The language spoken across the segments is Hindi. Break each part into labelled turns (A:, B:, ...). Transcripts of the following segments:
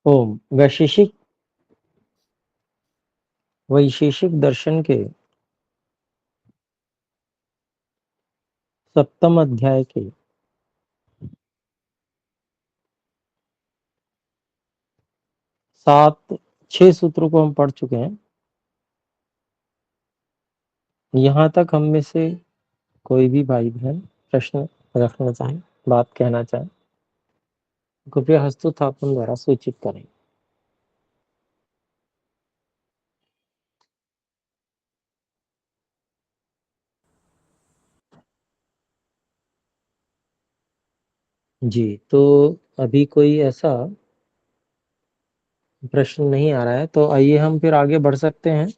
A: ओम वैशेषिक वैशेषिक दर्शन के 7वें अध्याय के 6 सूत्रों को हम पढ़ चुके हैं। यहाँ तक हम में से कोई भी भाई बहन प्रश्न रखना चाहें, बात कहना चाहें, कृपया हस्तोत्थापन द्वारा सूचित करें। जी, तो अभी कोई ऐसा प्रश्न नहीं आ रहा है, तो आइए हम फिर आगे बढ़ सकते हैं।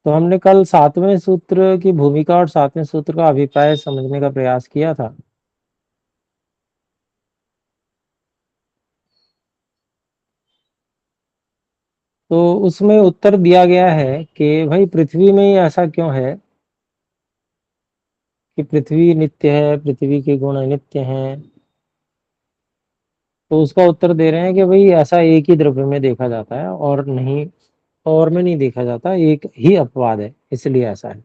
A: तो हमने कल 7वें सूत्र की भूमिका और 7वें सूत्र का अभिप्राय समझने का प्रयास किया था। तो उसमें उत्तर दिया गया है कि भाई पृथ्वी में ही ऐसा क्यों है कि पृथ्वी नित्य है, पृथ्वी के गुण अनित्य हैं। तो उसका उत्तर दे रहे हैं कि भाई ऐसा एक ही द्रव्य में देखा जाता है और नहीं, और में नहीं देखा जाता, एक ही अपवाद है, इसलिए ऐसा है।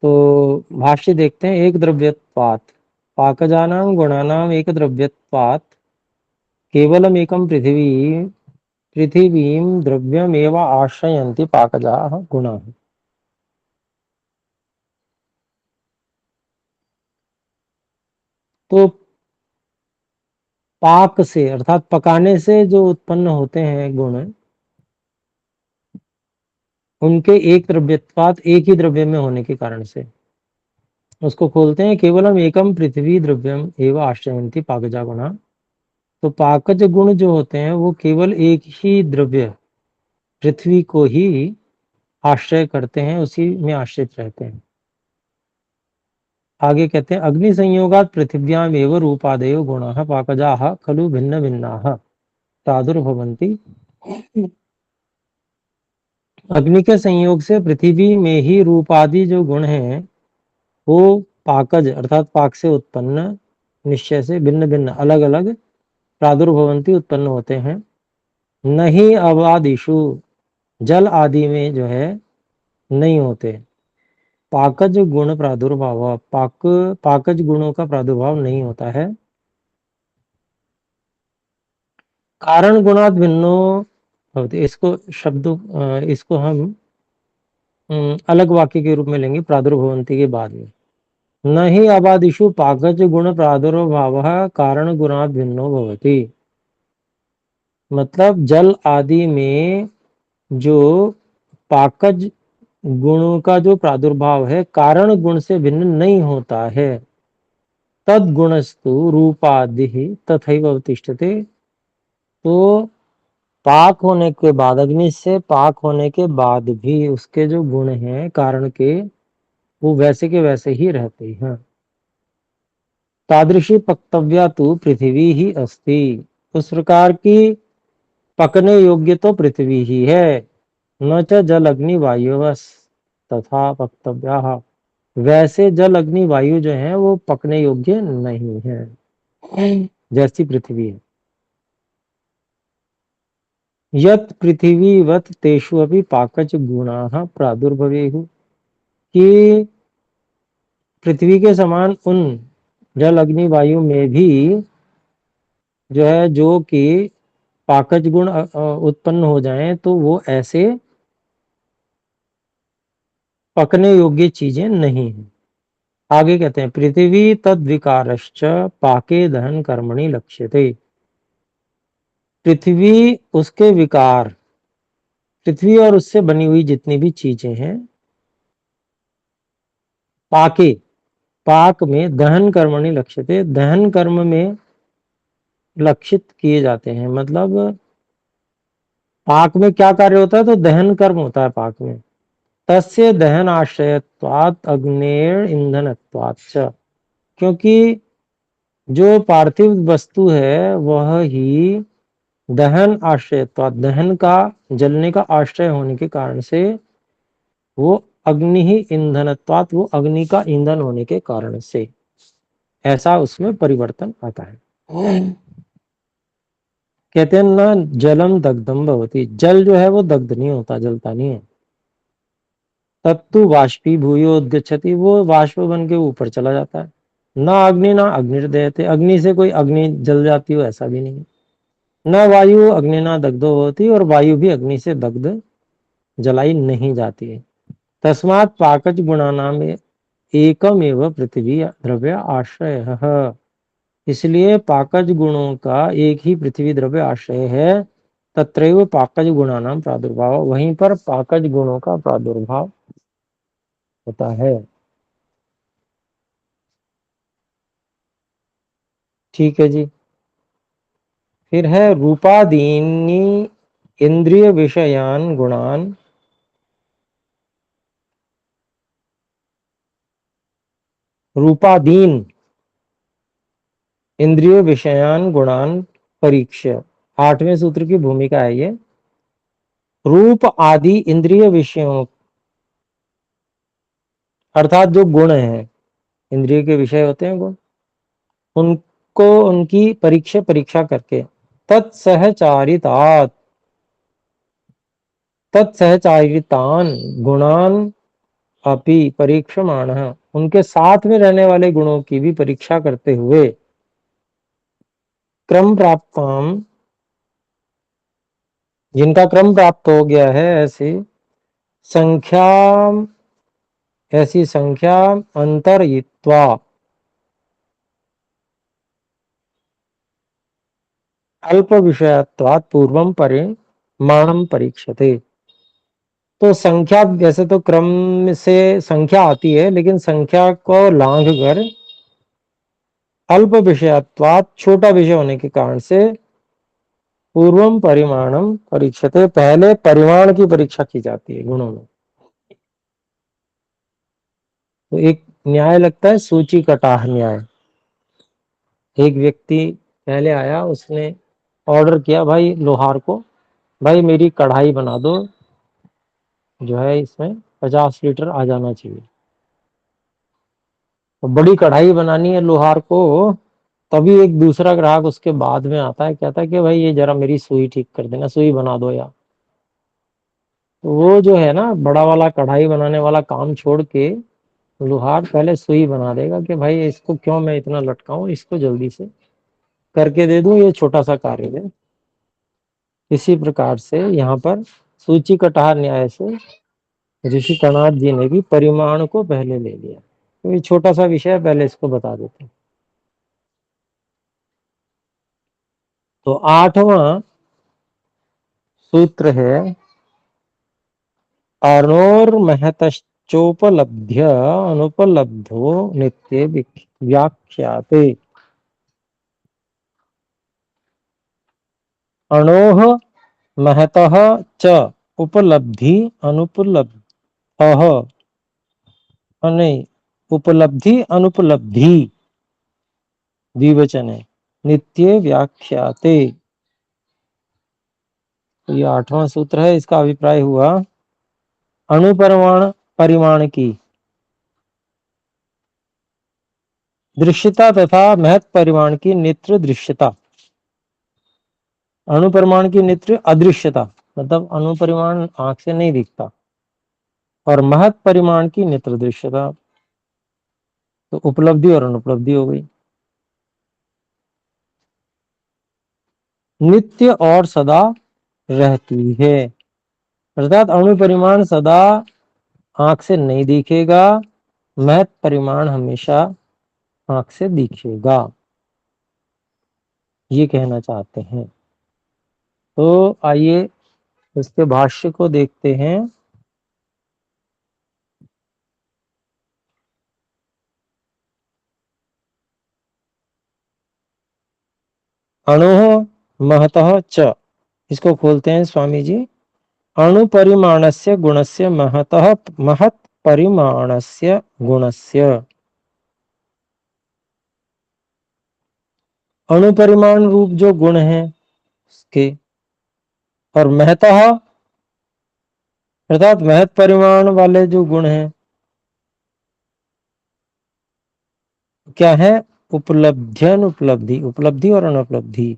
A: तो भाष्य देखते हैं। एक द्रव्यत्वात् पाकजानां गुणानां एक द्रव्यत्वात् केवलम एकम पृथिवीं द्रव्यमेव आश्रयन्ति पाकजाः गुणाः। तो पाक से अर्थात पकाने से जो उत्पन्न होते हैं गुण, उनके एक द्रव्यत्वात् एक ही द्रव्य में होने के कारण से उसको खोलते हैं। केवलम एकम पृथ्वी द्रव्यम एवं आश्रयन्ति पाकजा गुणा। तो पाकज गुण जो होते हैं वो केवल एक ही द्रव्य पृथ्वी को ही आश्रय करते हैं, उसी में आश्रित रहते हैं। आगे कहते हैं अग्नि संयोगात पृथिव्याम एव रूपादयो गुणाः पाकजाः खलु भिन्न भिन्नाः प्रादुर्भवन्ति। अग्नि के संयोग से पृथ्वी में ही रूपादि जो गुण हैं वो पाकज अर्थात पाक से उत्पन्न निश्चय से भिन्न भिन्न अलग अलग प्रादुर्भवंती उत्पन्न होते हैं। नहीं अवादिशु जल आदि में जो है नहीं होते। पाकज गुण प्रादुर्भाव पाकज गुणों का प्रादुर्भाव नहीं होता है। कारण गुणात भिन्नो भवति। इसको इसको हम अलग वाक्य के रूप में लेंगे प्रादुर्भवंती के बाद में। न ही अबादिषु पाकज गुण प्रादुर्भाव कारण गुणात भिन्नो भवति। मतलब जल आदि में जो पाकज गुणों का जो प्रादुर्भाव है कारण गुण से भिन्न नहीं होता है। तद गुणस्तु रूपादि तथैव अवतिष्ठते। तो पाक होने के बाद, अग्नि से पाक होने के बाद भी उसके जो गुण हैं कारण के, वो वैसे के वैसे ही रहते हैं। तादृशी पक्तव्या तो पृथ्वी ही अस्ति। उस प्रकार की पकने योग्य तो पृथ्वी ही है। न च जल अग्नि वायुवस् तथा पक्तव्या। वैसे जल अग्नि वायु जो है वो पकने योग्य नहीं है जैसी पृथ्वी है। यत् पृथिवीवत् तेषु अपि पाकज गुणाः प्रादुर्भवेयुः। कि पृथ्वी के समान उन जल अग्नि वायु में भी जो है जो कि पाकज गुण उत्पन्न हो जाएं तो वो ऐसे पकने योग्य चीजें नहीं है। आगे कहते हैं पृथ्वी तद विकारश्च पाके दहन कर्मणि लक्ष्यते। पृथ्वी उसके विकार, पृथ्वी और उससे बनी हुई जितनी भी चीजें हैं पाके पाक में दहन कर्मणि लक्ष्यते, दहन कर्म में लक्षित किए जाते हैं। मतलब पाक में क्या कार्य होता है, तो दहन कर्म होता है पाक में। तस्य दहन आश्रयत्वात् अग्नेर ईंधनत्वात् च। क्योंकि जो पार्थिव वस्तु है वह ही दहन आश्रयत्वात् दहन का जलने का आश्रय होने के कारण से वो अग्नि ही ईंधनत्वात् वो अग्नि का ईंधन होने के कारण से। ऐसा उसमें परिवर्तन आता है। कहते हैं ना, जलम दग्धम भवति, जल जो है वो दग्ध नहीं होता, जलता नहीं है। तत्तु बाष्पीभूयोद्गच्छति, वो वाष्प बन के ऊपर चला जाता है। ना अग्नि ना अग्निर्दहते, अग्नि से कोई अग्नि जल जाती हो ऐसा भी नहीं है। न वायु अग्नि ना दग्धो होती, और वायु भी अग्नि से दग्ध जलाई नहीं जाती है। तस्मात् पाकज गुणानाम एकमेव पृथ्वी द्रव्य आश्रय, इसलिए पाकज गुणों का एक ही पृथ्वी द्रव्य आश्रय है। तत्रैव पाकज गुणानाम प्रादुर्भाव, वहीं पर पाकज गुणों का प्रादुर्भाव होता है। ठीक है जी। फिर है रूपादीनी इंद्रिय विषयान गुणान, रूपादीन इंद्रिय विषयान गुणान परीक्ष्य, 8वें सूत्र की भूमिका है ये। रूप आदि इंद्रिय विषयों, अर्थात जो गुण है, इंद्रिय के विषय होते हैं गुण, उनको उनकी परीक्षा करके, तत्सहचारितात तत्सहचारितान गुणान अपि परीक्षमाणः, उनके साथ में रहने वाले गुणों की भी परीक्षा करते हुए, क्रम प्राप्ताम, जिनका क्रम प्राप्त हो गया है, संख्या ऐसी संख्या अंतरयित्वा, अल्प विषयत्वात् पूर्वम परिमाणम परीक्षते। तो संख्या, वैसे तो क्रम से संख्या आती है, लेकिन संख्या को लांघ कर अल्प विषयत्वात्, छोटा विषय होने के कारण से, पूर्वम परिमाणम परीक्षते, पहले परिमाण की परीक्षा की जाती है गुणों में। तो एक न्याय लगता है सूची कटाह न्याय। एक व्यक्ति पहले आया, उसने ऑर्डर किया भाई लोहार को, भाई मेरी कढ़ाई बना दो, जो है इसमें 50 लीटर आ जाना चाहिए। तो बड़ी कढ़ाई बनानी है लोहार को। तभी एक दूसरा ग्राहक उसके बाद में आता है, कहता है कि भाई ये जरा मेरी सुई ठीक कर देना, सुई बना दो यार। तो वो जो है ना, बड़ा वाला कढ़ाई बनाने वाला काम छोड़ के लोहार पहले सुई बना देगा कि भाई इसको क्यों मैं इतना लटकाऊं, इसको जल्दी से करके दे दूं, ये छोटा सा कार्य है। इसी प्रकार से यहाँ पर सूची कटाह न्याय से ऋषि कणाद जी ने भी परिमाण को पहले ले लिया। तो ये छोटा सा विषय पहले इसको बता देते हैं। तो 8वां सूत्र है, अणोर्महतश्चोपलभ्य अनुपलब्धो नित्य व्याख्याते। अणोः महतः च उपलब्धि अनुपलब्धः, नहीं, उपलब्धि अनुपलब्धि द्विवचन है, नित्य व्याख्याते। तो ये 8वां सूत्र है। इसका अभिप्राय हुआ, अणुपरिमाण परिमाण की दृश्यता तथा महत परिमाण की नेत्र दृश्यता। अणुपरिमाण की नेत्र अदृश्यता, मतलब अणुपरिमाण आंख से नहीं दिखता, और महत परिमाण की नेत्र दृश्यता, तो उपलब्धि और अनुपलब्धि हो गई। नित्य और सदा रहती है, अर्थात अणु परिमाण सदा आंख से नहीं दिखेगा, महत परिमाण हमेशा आंख से दिखेगा, ये कहना चाहते हैं। तो आइए इसके भाष्य को देखते हैं। अणु महतः च, इसको खोलते हैं स्वामी जी। अणु परिमाणस्य गुणस्य महतः महत परिमाणस्य गुणस्य, अणु परिमाण रूप जो गुण है उसके, और महतः अर्थात महत परिमाण वाले जो गुण हैं क्या है, उपलब्धि, उपलब्धि और अनुपलब्धि।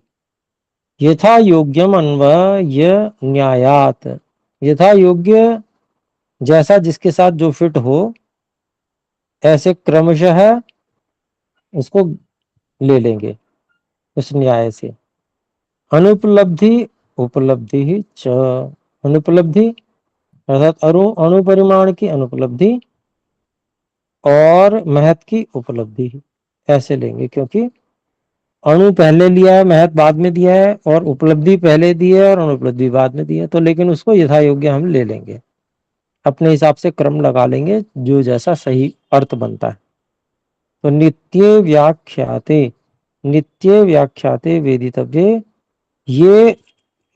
A: यथा योग्यम अन्वय न्यायात, यथा योग्य जैसा जिसके साथ जो फिट हो, ऐसे क्रमशः उसको ले लेंगे उस न्याय से। अनुपलब्धि उपलब्धि ही च, अनुपलब्धि अर्थात अणुपरिमाण की अनुपलब्धि और महत की उपलब्धि ऐसे लेंगे, क्योंकि अणु पहले लिया है, महत बाद में दिया है, और उपलब्धि पहले दी है और अनुपलब्धि बाद में दी है। तो लेकिन उसको यथा योग्य हम ले लेंगे, अपने हिसाब से क्रम लगा लेंगे जो जैसा सही अर्थ बनता है। तो नित्य व्याख्याते, नित्य व्याख्याते वेदितव्ये, ये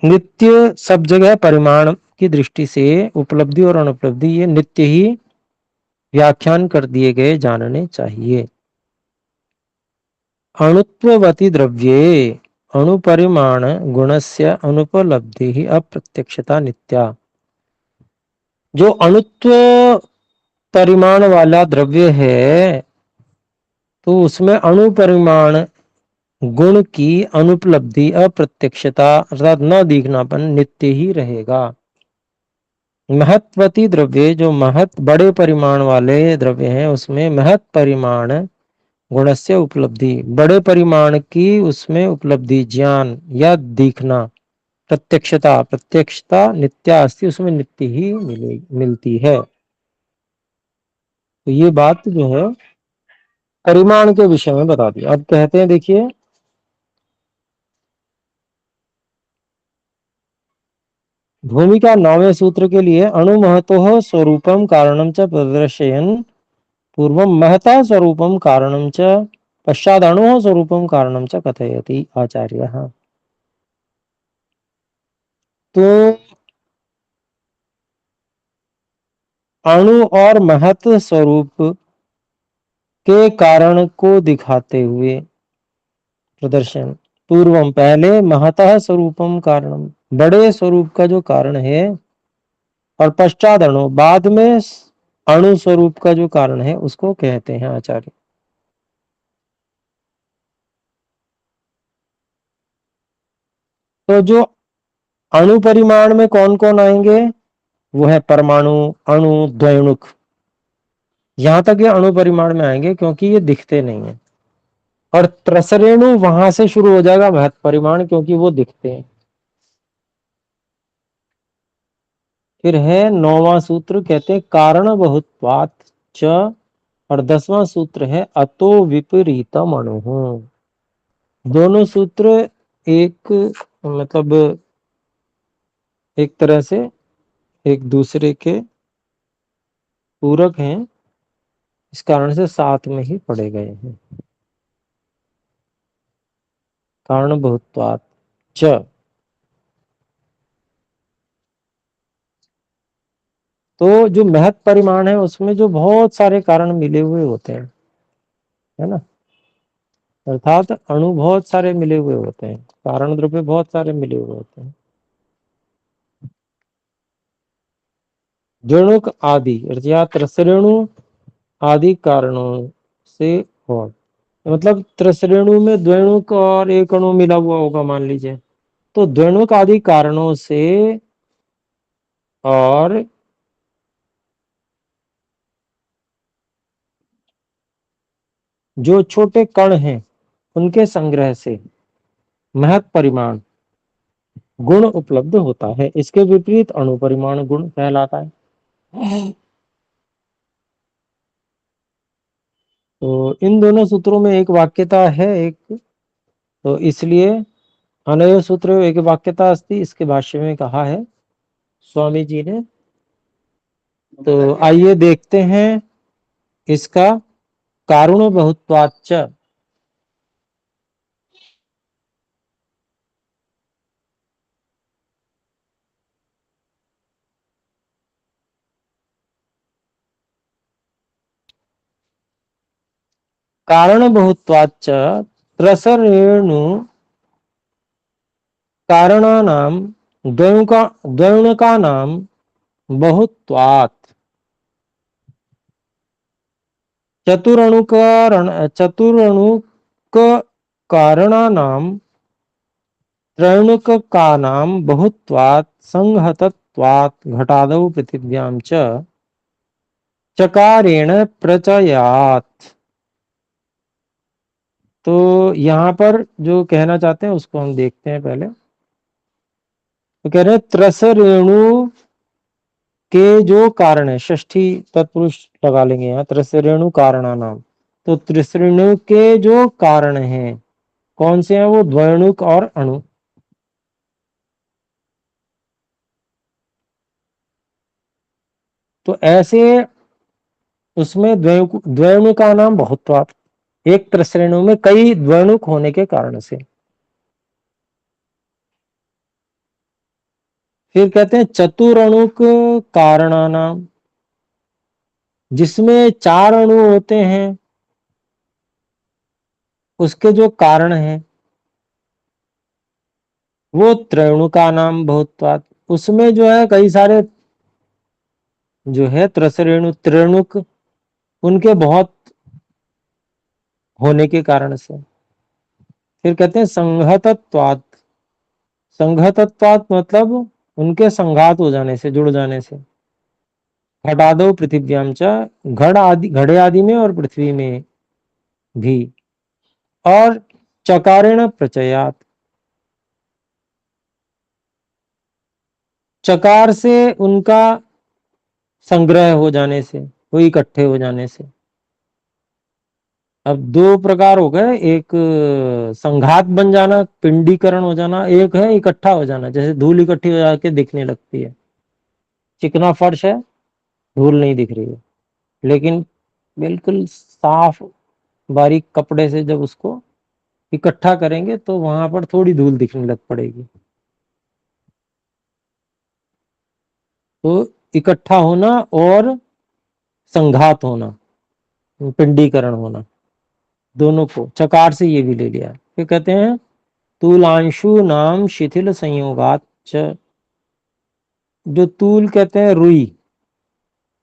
A: नित्य सब जगह परिमाण की दृष्टि से उपलब्धि और अनुपलब्धि ये नित्य ही व्याख्यान कर दिए गए जानने चाहिए। अणुत्ववति द्रव्ये अणुपरिमाण गुणस्य अनुपलब्धि ही अप्रत्यक्षता नित्या। जो अणुत्व परिमाण वाला द्रव्य है, तो उसमें अणुपरिमाण गुण की अनुपलब्धि अप्रत्यक्षता अर्थात न दिखनापन नित्य ही रहेगा। महत्वती द्रव्य, जो महत बड़े परिमाण वाले द्रव्य हैं, उसमें महत परिमाण गुणस्य उपलब्धि, बड़े परिमाण की उसमें उपलब्धि, ज्ञान या दिखना, प्रत्यक्षता, प्रत्यक्षता नित्या अस्ति, उसमें नित्य ही मिलती है। तो ये बात जो है परिमाण के विषय में बता दिया। अब कहते हैं, देखिए, भूमिका 9वें सूत्र के लिए अणु महतो स्वरूपम कारणम च प्रदर्शयन् पूर्वम महता स्वरूपम कारणम च पश्चाद अणु स्वरूपम कारणम च कथयति आचार्यः। तो अणु और महत स्वरूप के कारण को दिखाते हुए प्रदर्शन, पूर्वम पहले, महतः स्वरूपम कारणम बड़े स्वरूप का जो कारण है, और पश्चात अणु बाद में अणु स्वरूप का जो कारण है उसको कहते हैं आचार्य। तो जो अणु परिमाण में कौन कौन आएंगे, वो है परमाणु, अणु, द्वैणुक। यहां तक ये अणु परिमाण में आएंगे क्योंकि ये दिखते नहीं है। और त्रसरेणु वहां से शुरू हो जाएगा महत परिमाण, क्योंकि वो दिखते हैं। फिर है 9वां सूत्र, कहते हैं कारण बहुत्वात् च, और 10वां सूत्र है अतो विपरीतम अणु। दोनों सूत्र एक, मतलब एक तरह से एक दूसरे के पूरक हैं, इस कारण से साथ में ही पढ़े गए हैं। कारण बहुत्वात् च, तो जो महत परिमाण है उसमें जो बहुत सारे कारण मिले हुए होते हैं, है ना, अर्थात अणु बहुत सारे मिले हुए होते हैं, कारण द्रव्य बहुत सारे मिले हुए होते हैं। द्वैणुक आदि अर्थात त्रसरेणु आदि कारणों से, और मतलब त्रसरेणु में द्वैणुक और एक अणु मिला हुआ होगा मान लीजिए, तो द्वैणुक आदि कारणों से और जो छोटे कण हैं उनके संग्रह से महत परिमाण गुण उपलब्ध होता है। इसके विपरीत अणु परिमाण गुण कहलाता है। तो इन दोनों सूत्रों में एक वाक्यता है एक, तो इसलिए अनयो सूत्र एक वाक्यता अस्ति, इसके भाष्य में कहा है स्वामी जी ने। तो आइए देखते हैं इसका कारुण बहुत्वाच्च। कारण बहुत्वाच्च त्रसरेणु कारणानां द्वैणुकानां बहुत्वात् चतुरणु कारणानां त्रैणुककानां बहुत्वात् संहतत्वात् घटादौ पृथिव्यां च चकारेण प्रचयात्। तो यहाँ पर जो कहना चाहते हैं उसको हम देखते हैं पहले। तो कह रहे हैं त्रस रेणु के जो कारण है, षष्ठी तत्पुरुष लगा लेंगे यहाँ, त्रस रेणु कारणा नाम। तो त्रस रेणु के जो कारण हैं कौन से हैं, वो द्वैणुक और अणु। तो ऐसे उसमें द्वैणुका नाम बहुत्वात्, एक त्रसरेणु में कई द्वैणुक होने के कारण से। फिर कहते हैं चतुरणुक कारणानाम, जिसमें चार अणु होते हैं उसके जो कारण हैं वो त्रैणुका नाम बहुत्वात्, उसमें जो है कई सारे जो है त्रसरेणु त्रेणुक उनके बहुत होने के कारण से। फिर कहते हैं संघतत्वात्, संघतत्वात् मतलब उनके संघात हो जाने से, जुड़ जाने से। घटादौ पृथिव्यां च, घड़े आदि में और पृथ्वी में भी। और चकारेण प्रचयात, चकार से उनका संग्रह हो जाने से, वो इकट्ठे हो जाने से। अब दो प्रकार हो गए, एक संघात बन जाना, पिंडीकरण हो जाना, एक है इकट्ठा हो जाना, जैसे धूल इकट्ठी हो जाके दिखने लगती है। चिकना फर्श है, धूल नहीं दिख रही है, लेकिन बिल्कुल साफ बारीक कपड़े से जब उसको इकट्ठा करेंगे तो वहां पर थोड़ी धूल दिखने लग पड़ेगी। तो इकट्ठा होना और संघात होना, पिंडीकरण होना, दोनों को चकार से ये भी ले लिया। फिर कहते हैं तूलांशु नाम शिथिल संयोगात च, जो तूल कहते हैं रुई,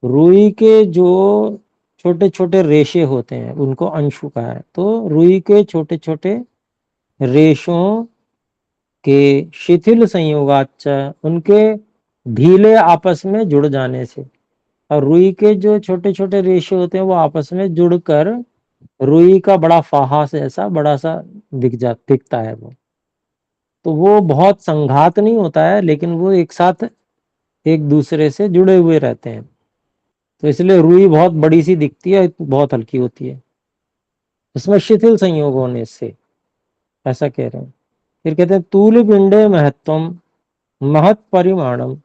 A: रुई के जो छोटे छोटे रेशे होते हैं उनको अंशु कहा है। तो रुई के छोटे छोटे रेशों के शिथिल संयोगाच, उनके ढीले आपस में जुड़ जाने से। और रुई के जो छोटे छोटे रेशे होते हैं वो आपस में जुड़कर रुई का बड़ा फाहा से ऐसा बड़ा सा दिखता है वो। तो वो बहुत संघात नहीं होता है, लेकिन वो एक साथ एक दूसरे से जुड़े हुए रहते हैं। तो इसलिए रुई बहुत बड़ी सी दिखती है, बहुत हल्की होती है, इसमें शिथिल संयोग होने से, ऐसा कह रहे हैं। फिर कहते हैं तूल पिंडे महत्वम महत परिमाणम,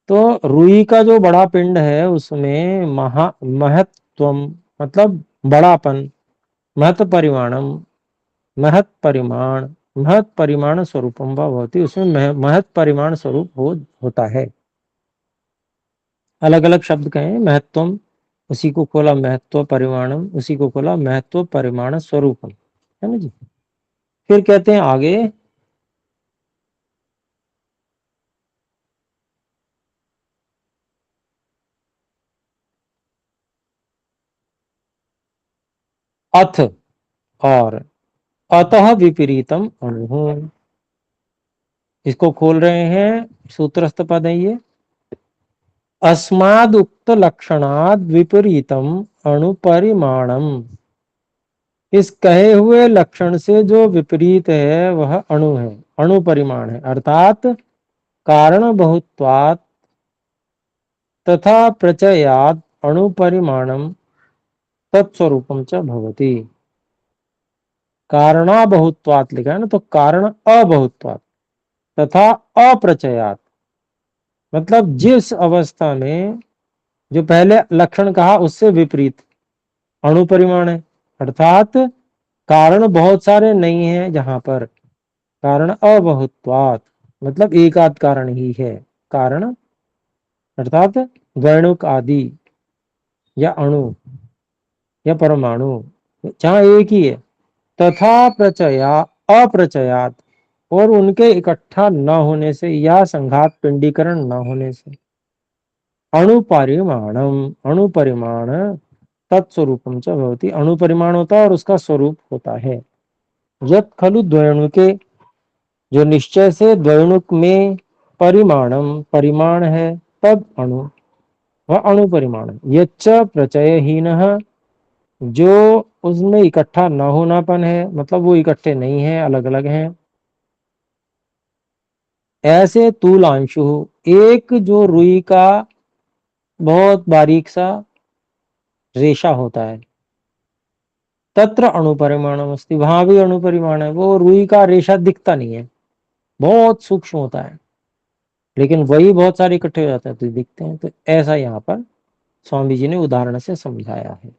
A: तो रुई का जो बड़ा पिंड है उसमें महत्वम मतलब बड़ापन, महत परिमाणम महत परिमाण, महत परिमाण स्वरूपम भवति, उसमें महत परिमाण स्वरूप होता है। अलग अलग शब्द कहें, महत्वम उसी को खोला महत्व परिमाणम, उसी को खोला महत्व परिमाण स्वरूपम, है ना जी। फिर कहते हैं आगे अथ, और अतः विपरीतम अणु, इसको खोल रहे हैं, सूत्रस्थ पद है ये। अस्माद उक्त लक्षणाद विपरीतम अणुपरिमाणम, इस कहे हुए लक्षण से जो विपरीत है वह अणु है, अणु परिमाण है। अर्थात कारण बहुत्वात् तथा प्रचयात् अणुपरिमाणम तत्स्वरूपम च भवति। कारणा बहुत्वात् लिखा है ना, तो कारण अबहुत्वात् तथा अप्रचयात्, मतलब जिस अवस्था में जो पहले लक्षण कहा उससे विपरीत अणु परिमाण है। अर्थात कारण बहुत सारे नहीं है जहां पर, कारण अबहुत्वात् मतलब एक आध कारण ही है। कारण अर्थात द्वैणुक आदि या अणु या परमाणु, जहां एक ही है। तथा प्रचया अप्रचयात, और उनके इकट्ठा न होने से या संघात पिंडीकरण न होने से। अणुपरिमाणम, अणुपरिमाण तत्स्वरूपम च भवति, अणु परिमाण होता है और उसका स्वरूप होता है। यत् खलु द्वयणुके, जो निश्चय से द्वयणुक में परिमाणम परिमाण है, तद अणु, वह अणु परिमाण है। यच्च प्रचयहीनः, जो उसमें इकट्ठा न होनापन है, मतलब वो इकट्ठे नहीं है, अलग अलग हैं। ऐसे तूलांशु, एक जो रुई का बहुत बारीक सा रेशा होता है, तत्र अणु परिमाणम अस्ति, वहां भी अणु परिमाण है। वो रुई का रेशा दिखता नहीं है, बहुत सूक्ष्म होता है, लेकिन वही बहुत सारे इकट्ठे हो जाते हैं तो दिखते हैं। तो ऐसा यहाँ पर स्वामी जी ने उदाहरण से समझाया है।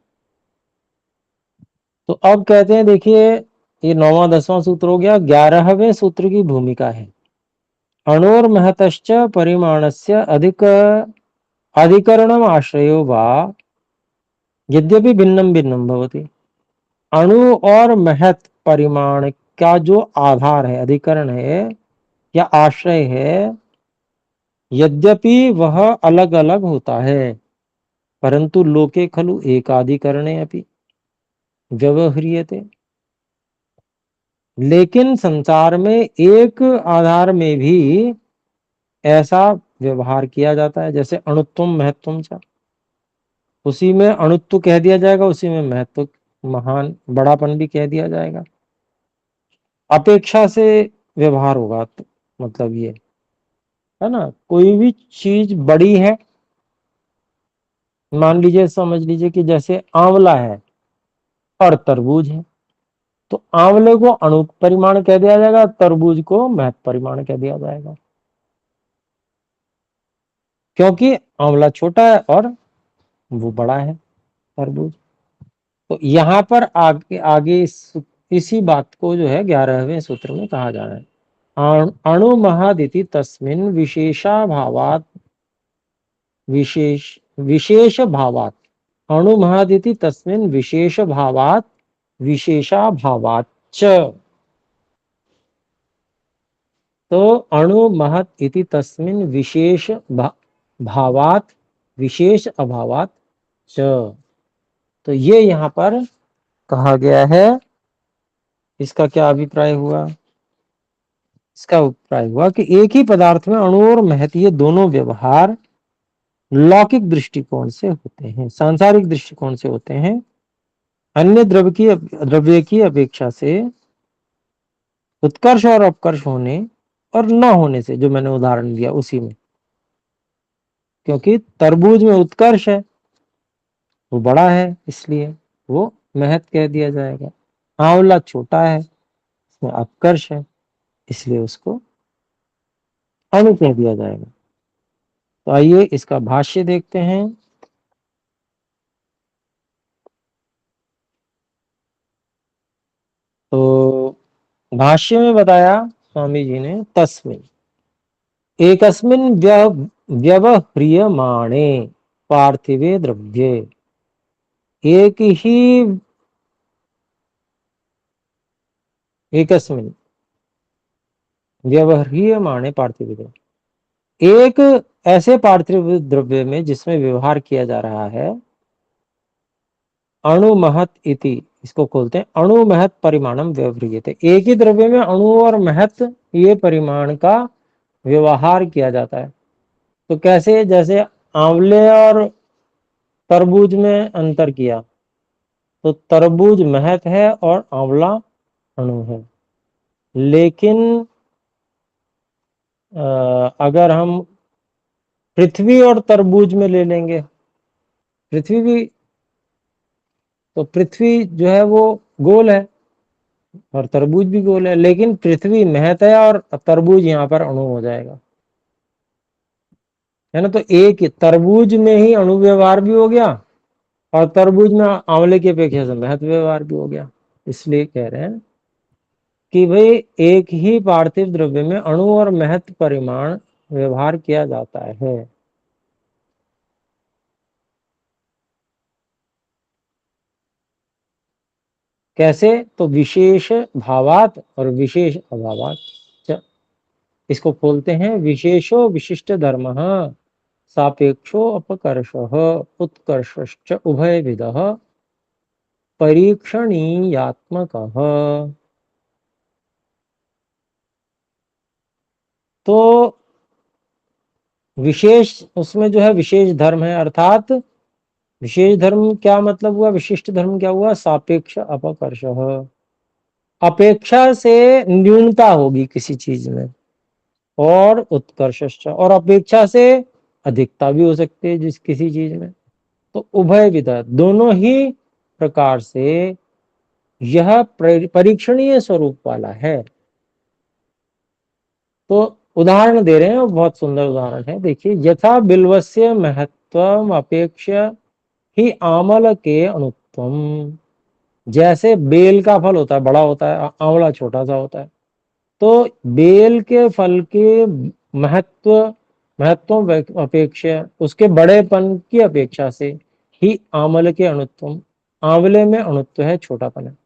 A: तो अब कहते हैं, देखिए ये 9वां 10वां सूत्र हो गया। 11वें सूत्र की भूमिका है, अणोर्महतश्च परिमाणस्य अधिकरणम आश्रयो वा यद्यपि भिन्नम भिन्नम भवति। अणु और महत परिमाण का जो आधार है, अधिकरण है या आश्रय है, यद्यपि वह अलग अलग होता है, परंतु लोके खलु एकाधिकरणे अपि व्यवह्रियते। लेकिन संसार में एक आधार में भी ऐसा व्यवहार किया जाता है, जैसे अणुत्वम महत्वम च, उसी में अणुत्व कह दिया जाएगा, उसी में महत्व, महान बड़ापन भी कह दिया जाएगा। अपेक्षा से व्यवहार होगा, तो मतलब ये है ना, कोई भी चीज बड़ी है, मान लीजिए समझ लीजिए कि जैसे आंवला है और तरबूज है, तो आंवले को अणु परिमाण कह दिया जाएगा, तरबूज को महत परिमाण कह दिया जाएगा, क्योंकि आंवला छोटा है और वो बड़ा है तरबूज। तो यहाँ पर आगे आगे इसी बात को जो है 11वें सूत्र में कहा जा रहा है। अणु महादिति तस्मिन विशेषा भावात, विशेष भावात, अणु महादिति तस्मिन विशेष भावात विशेषा भावात च। तो अणु महत इति तस्मिन विशेष भावात विशेष अभावात च, तो ये यहाँ पर कहा गया है। इसका क्या अभिप्राय हुआ? इसका अभिप्राय हुआ कि एक ही पदार्थ में अणु और महत, ये दोनों व्यवहार लौकिक दृष्टिकोण से होते हैं, सांसारिक दृष्टिकोण से होते हैं, अन्य द्रव्य की अपेक्षा से उत्कर्ष और अपकर्ष होने और न होने से, जो मैंने उदाहरण दिया उसी में। क्योंकि तरबूज में उत्कर्ष है, वो बड़ा है, इसलिए वो महत कह दिया जाएगा। आंवला छोटा है, इसमें अपकर्ष है, इसलिए उसको अणु कह दिया जाएगा। तो आइए इसका भाष्य देखते हैं। तो भाष्य में बताया स्वामी जी ने, तस्मिन एकस्मिन व्यवह्रियमाणे पार्थिवे द्रव्ये, एक ही एकस्मिन व्यवह्रियमाणे पार्थिव द्रव्य, एक ऐसे पार्थिव द्रव्य में जिसमें व्यवहार किया जा रहा है, अणु महत इति, इसको खोलते हैं, अणु महत परिमाणम व्यवह्रियते। एक ही द्रव्य में अणु और महत, ये परिमाण का व्यवहार किया जाता है। तो कैसे? जैसे आंवले और तरबूज में अंतर किया, तो तरबूज महत है और आंवला अणु है। लेकिन अगर हम पृथ्वी और तरबूज में ले लेंगे, पृथ्वी भी, तो पृथ्वी जो है वो गोल है और तरबूज भी गोल है, लेकिन पृथ्वी महत है और तरबूज यहाँ पर अणु हो जाएगा, है ना। तो एक तरबूज में ही अणु व्यवहार भी हो गया और तरबूज में आंवले की अपेक्षा से महत व्यवहार भी हो गया। इसलिए कह रहे हैं कि भाई एक ही पार्थिव द्रव्य में अणु और महत परिमाण व्यवहार किया जाता है। कैसे? तो विशेष भावात और विशेष अभावात। इसको खोलते हैं, विशेषो विशिष्ट धर्म, सापेक्षो अपकर्षः उत्कर्षश्च उभयविधः परीक्षणीयात्मकः। तो विशेष उसमें जो है विशेष धर्म है, अर्थात विशेष धर्म क्या मतलब हुआ, विशिष्ट धर्म क्या हुआ, सापेक्ष अपकर्ष, अपेक्षा से न्यूनता होगी किसी चीज में, और उत्कर्ष, और अपेक्षा से अधिकता भी हो सकती है जिस किसी चीज में। तो उभय विधा, दोनों ही प्रकार से यह परीक्षणीय स्वरूप वाला है। तो उदाहरण दे रहे हैं, बहुत सुंदर उदाहरण है, देखिए, यथा बिल्वस्य महत्वम अपेक्ष ही आमल के अणुत्वम। जैसे बेल का फल होता है बड़ा होता है, आंवला छोटा सा होता है, तो बेल के फल के महत्व महत्व अपेक्षा, उसके बड़ेपन की अपेक्षा से ही आमल के अणुत्वम, आंवले में अणुत्व है, छोटापन है।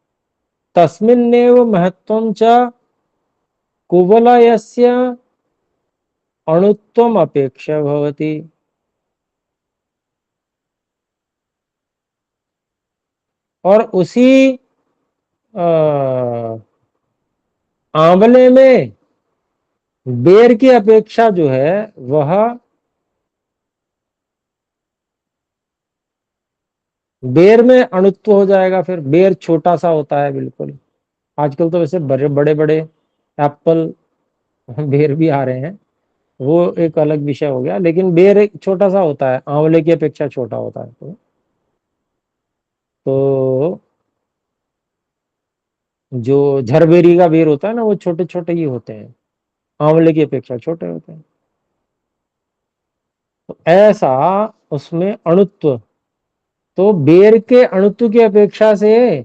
A: तस्मिन्नेव महत्वम च कुवलयस्य अणुत्वम अपेक्षा भवति। और उसी आंवले में बेर की अपेक्षा जो है वह बेर में अणुत्व हो जाएगा, फिर बेर छोटा सा होता है बिल्कुल। आजकल तो वैसे बड़े बड़े बड़े एप्पल बेर भी आ रहे हैं, वो एक अलग विषय हो गया, लेकिन बेर एक छोटा सा होता है, आंवले की अपेक्षा छोटा होता है। तो जो झरबेरी का बेर होता है ना, वो छोटे छोटे ही होते हैं, आंवले की अपेक्षा छोटे होते हैं। तो ऐसा उसमें अणुत्व, तो बेर के अणुत्व की अपेक्षा से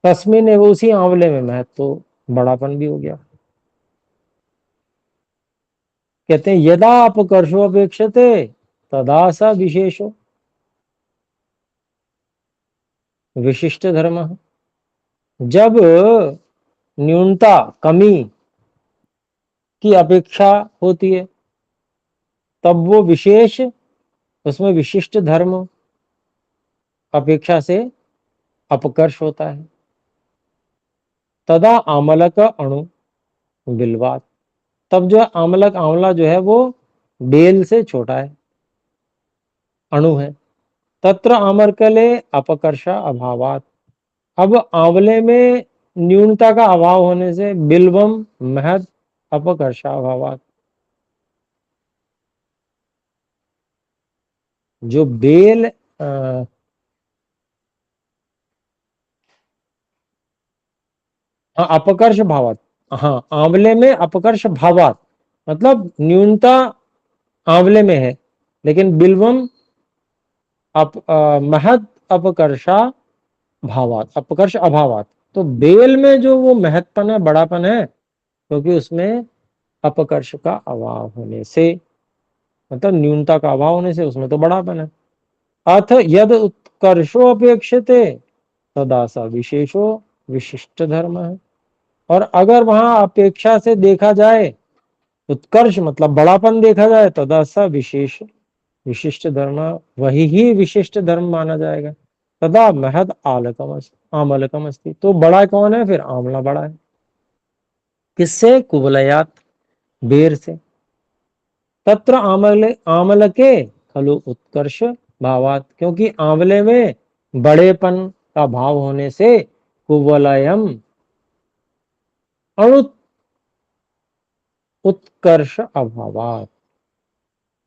A: तस्मिन है वो उसी आंवले में महत्व, तो बड़ापन भी हो गया। कहते हैं यदा अपकर्षो अपेक्षते तदा सा विशेषो विशिष्ट धर्म। जब न्यूनता कमी की अपेक्षा होती है तब वो विशेष, उसमें विशिष्ट धर्म अपेक्षा से अपकर्ष होता है। तदा आमलक अणु बिल्वात, तब जो आमलक, आंवला जो है वो बेल से छोटा है, अणु है। तत्र आमरकले अपकर्षा अभावात, अब आंवले में न्यूनता का अभाव होने से बिल्वम महद अपकर्षा अभावात, जो बेल हाँ अपकर्ष भावात, हाँ आंवले में अपकर्ष भावात, मतलब न्यूनता आंवले में है, लेकिन बिल्वम महद अपकर्षा भावात, अपकर्ष अभावात। तो बेल में जो वो महत्पन है, बड़ापन है, क्योंकि उसमें अपकर्ष का अभाव होने से, मतलब न्यूनता का अभाव होने से उसमें तो बड़ापन है। अथ यद उत्कर्षो अपेक्षते तदा सा विशेषो विशिष्ट धर्म है। और अगर वहां अपेक्षा से देखा जाए, उत्कर्ष मतलब बड़ापन देखा जाए, तदा सा विशेष विशिष्ट धर्म, वही ही विशिष्ट धर्म माना जाएगा। तदा महद आलकम आमलकम अस्ति, तो बड़ा कौन है, फिर आंवला बड़ा है। किससे, कुवलयात, बेर से। तत्र आमल के खलु उत्कर्ष भावात, क्योंकि आंवले में बड़ेपन का भाव होने से कुवलयम अणु उत्कर्ष अभावात,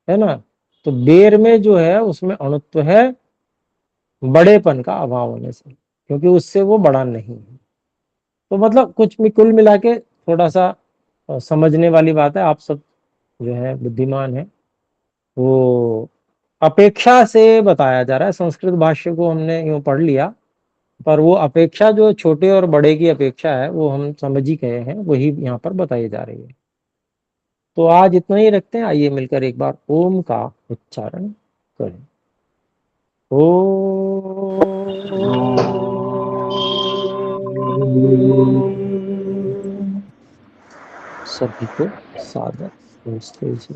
A: है ना। तो बेर में जो है उसमें अणुत्व है, बड़ेपन का अभाव होने से, क्योंकि उससे वो बड़ा नहीं है। तो मतलब कुछ भी कुल मिला के थोड़ा सा समझने वाली बात है, आप सब जो है बुद्धिमान है, वो अपेक्षा से बताया जा रहा है। संस्कृत भाष्य को हमने यूं पढ़ लिया, पर वो अपेक्षा जो छोटे और बड़े की अपेक्षा है वो हम समझ ही गए हैं, वही यहाँ पर बताई जा रही है। तो आज इतना ही रखते हैं, आइए मिलकर एक बार ओम का उच्चारण करें। सभी को सादर नमस्ते जी।